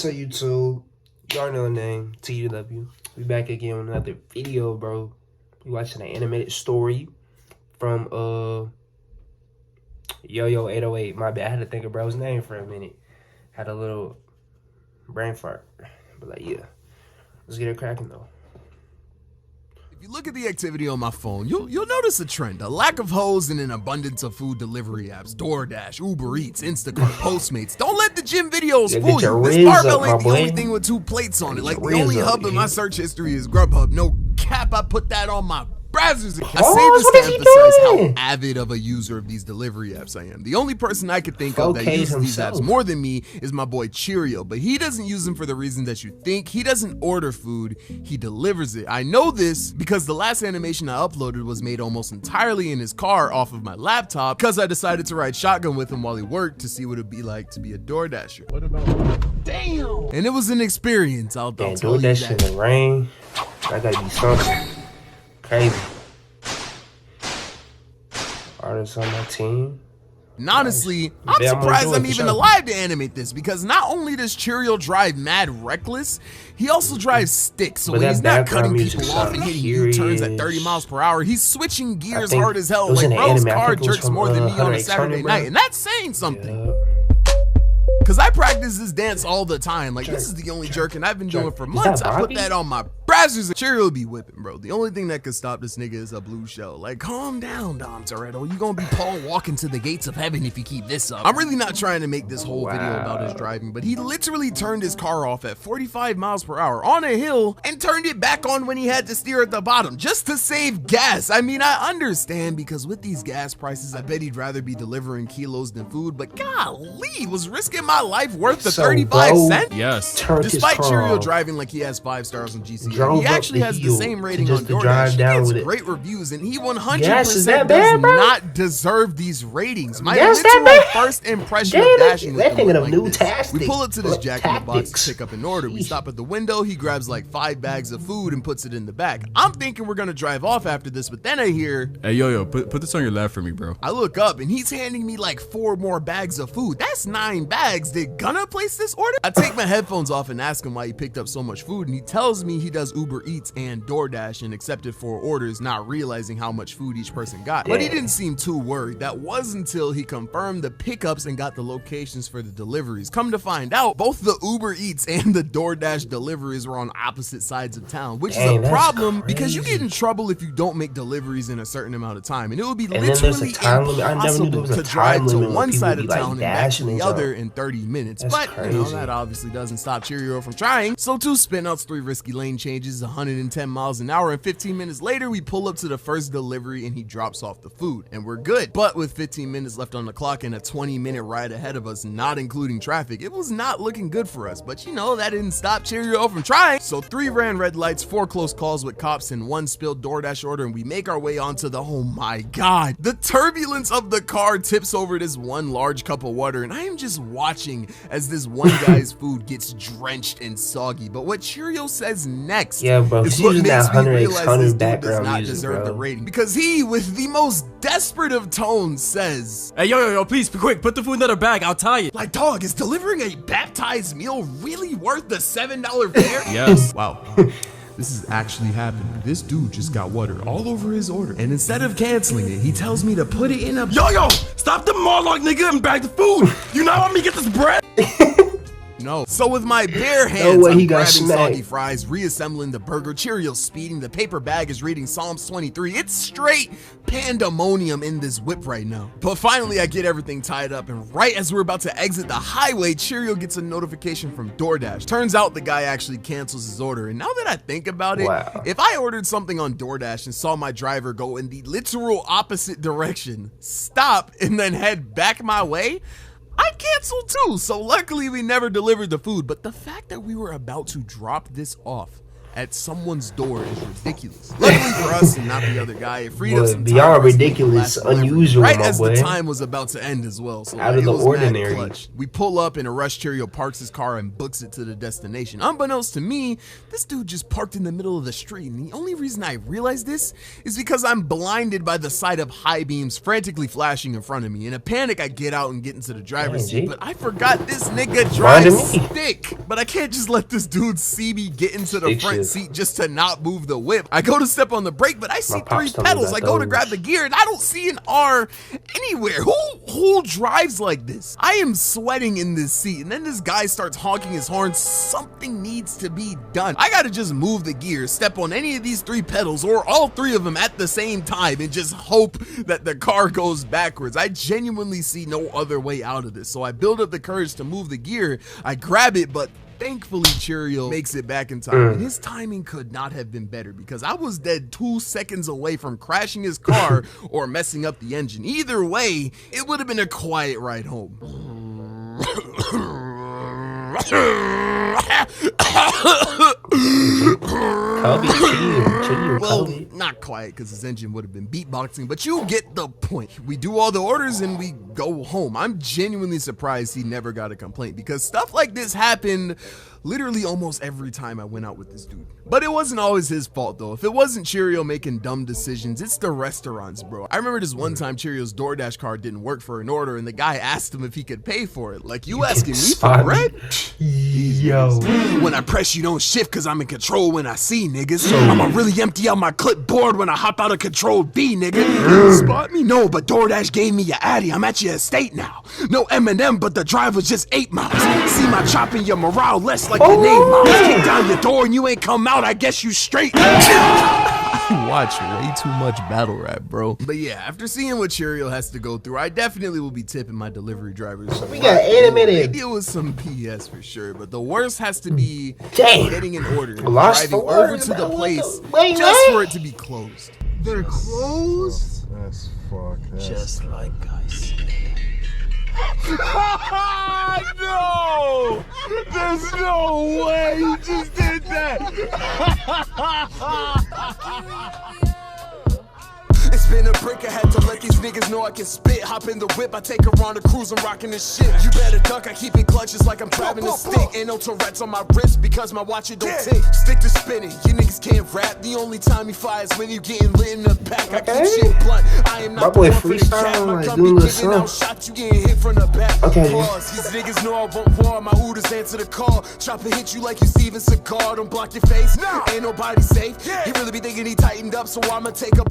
What's up, YouTube? Y'all know the name, TW. We back again with another video, bro. We watching an animated story from YoYo 808. My bad, I had to think of bro's name for a minute. Had a little brain fart. But like, yeah. Let's get it cracking though. If you look at the activity on my phone, you'll notice a trend. A lack of hoes and an abundance of food delivery apps. DoorDash, Uber Eats, Instacart, Postmates. Don't let the gym videos fool you. This barbell ain't the only thing with 2 plates on it. Like, the only hub in my search history is Grubhub. No cap, I put that on my browsers. I say this to emphasize how avid of a user of these delivery apps I am. The only person I could think of that uses these apps more than me is my boy Cheerio, but he doesn't use them for the reason that you think. He doesn't order food, he delivers it. I know this because the last animation I uploaded was made almost entirely in his car off of my laptop because I decided to ride shotgun with him while he worked to see what it'd be like to be a DoorDasher. What about damn? And it was an experience, I'll tell you that. DoorDash in the rain, that gotta be something. Crazy. Artists on my team. And honestly, I'm surprised I'm even alive to animate this because not only does Cheerio drive mad reckless, he also drives stick. So when he's not cutting people off and hitting U-turns at 30 miles per hour, he's switching gears hard as hell. Like, bro's car jerks more than me on a Saturday night, and that's saying something. Cause I practice this dance all the time. Like, this is the only jerking I've been doing for months. I put that on my browsers and Cheerio be whipping, bro. The only thing that could stop this nigga is a blue shell. Like, calm down, Dom Toretto. You gonna be Paul walking to the gates of heaven if you keep this up. I'm really not trying to make this whole video about his driving, but he literally turned his car off at 45 miles per hour on a hill and turned it back on when he had to steer at the bottom just to save gas. I mean, I understand because with these gas prices, I bet he'd rather be delivering kilos than food, but golly, was risking my life worth the 35 cents? Yes. Despite Cheerio driving like he has 5 stars on GCN, he actually has the same rating on DoorDash. He gets great reviews, and he 100% does not deserve these ratings. My literal first impression of dashing with him like this. We pull up to this Jack in the Box to pick up an order. We stop at the window. He grabs like 5 bags of food and puts it in the back. I'm thinking we're gonna drive off after this, but then I hear, "Hey, YoYo, put this on your lap for me, bro." I look up, and he's handing me like 4 more bags of food. That's 9 bags. Did Gunna place this order? I take my headphones off and ask him why he picked up so much food, and he tells me he does Uber Eats and DoorDash and accepted 4 orders, not realizing how much food each person got. But he didn't seem too worried. That was until he confirmed the pickups and got the locations for the deliveries. Come to find out, both the Uber Eats and the DoorDash deliveries were on opposite sides of town, which is a problem because you get in trouble if you don't make deliveries in a certain amount of time, and it would be literally impossible to drive to one side of town and back to the other in 30 minutes. But you know, that obviously doesn't stop Cheerio from trying. So 2 spinouts, 3 risky lane changes, 110 miles an hour, and 15 minutes later, we pull up to the first delivery and he drops off the food, and we're good. But with 15 minutes left on the clock and a 20-minute ride ahead of us, not including traffic, it was not looking good for us. But you know, that didn't stop Cheerio from trying. So 3 ran red lights, 4 close calls with cops, and 1 spilled DoorDash order, and we make our way onto the, oh my God, the turbulence of the car tips over this 1 large cup of water, and I am just watching as this one guy's food gets drenched and soggy. But what Cheerio says next is what makes me realize this dude does not deserve the rating, because he, with the most desperate of tones, says, "Hey, yo, please, be quick, put the food in another bag, I'll tie it." Like, dog, is delivering a baptized meal really worth the $7 fare? Yes. Wow. This is actually happening. This dude just got water all over his order, and instead of canceling it, he tells me to put it in a— Yo, stop the monologue, nigga, and bag the food. You not want me to get this bread? No. So with my bare hands, I'm grabbing soggy fries, reassembling the burger, Cheerios speeding, the paper bag is reading Psalms 23. It's straight pandemonium in this whip right now. But finally, I get everything tied up, and right as we're about to exit the highway, Cheerio gets a notification from DoorDash. Turns out the guy actually cancels his order, and now that I think about it, if I ordered something on DoorDash and saw my driver go in the literal opposite direction, stop, and then head back my way, I'd cancel too. So luckily we never delivered the food, but the fact that we were about to drop this off at someone's door is ridiculous. Luckily for us and not the other guy, it freed up some time beyond for us to make the ridiculous, last delivery, unusual, right my as boy. the time was about to end as well. So Out of it the was mad ordinary. clutch. We pull up and a rush Cheerio parks his car and books it to the destination. Unbeknownst to me, this dude just parked in the middle of the street, and the only reason I realized this is because I'm blinded by the sight of high beams frantically flashing in front of me. In a panic, I get out and get into the driver's seat, but I forgot this nigga drives stick. But I can't just let this dude see me get into the front seat just to not move the whip. I go to step on the brake, but I see 3 pedals. I go to grab the gear, and I don't see an R anywhere. Who drives like this? I am sweating in this seat, and then this guy starts honking his horn. Something needs to be done. I gotta just move the gear, step on any of these 3 pedals, or all 3 of them at the same time, and just hope that the car goes backwards. I genuinely see no other way out of this, so I build up the courage to move the gear. I grab it, but thankfully Cheerio makes it back in time, and his timing could not have been better because I was dead 2 seconds away from crashing his car or messing up the engine. Either way, it would have been a quiet ride home. Well, not quiet because his engine would have been beatboxing, but you get the point. We do all the orders and we go home. I'm genuinely surprised he never got a complaint because stuff like this happened literally almost every time I went out with this dude. But it wasn't always his fault though. If it wasn't Cheerio making dumb decisions, it's the restaurants, bro. I remember this one time Cheerio's DoorDash card didn't work for an order and the guy asked him if he could pay for it. Like, you asking me for bread? Yo. When I press, you don't shift cause I'm in control when I see niggas. I'ma really empty out my clipboard when I hop out of control B, nigga. Spot me? No, but DoorDash gave me your Addy. I'm at your estate now. No M&M, but the drive was just 8 miles. See my chop in your morale less like your name miles. Kick down your door and you ain't come out, I guess you straight. I watch way too much battle rap, bro. But yeah, after seeing what Cheerio has to go through, I definitely will be tipping my delivery drivers. We got animated. Maybe it was some PS for sure, but the worst has to be getting an order and driving over to the place just for it to be closed. They're closed? That's fucked. Just like I said. No! There's no way you just did that! It's been a break, I had to let these niggas know I can spit. Hop in the whip, I take her on a cruise, I'm rocking this shit. You better duck, I keep it clutch just like I'm grabbing a stick. Ain't no Tourette's on my wrist because my watch it don't tick. Stick to spinning, you niggas can't rap. The only time you fire is when you getting lit in the pack. I keep shit blunt, I am not my boy freestyle, like doing a song. Shot, you getting hit from the back. Okay. Pause, these niggas know I won't war. My hooters answer the call. Chopper hit you like you Steven Seagal. Don't block your face, ain't nobody safe. He really be thinking he tightened up, so I'ma take a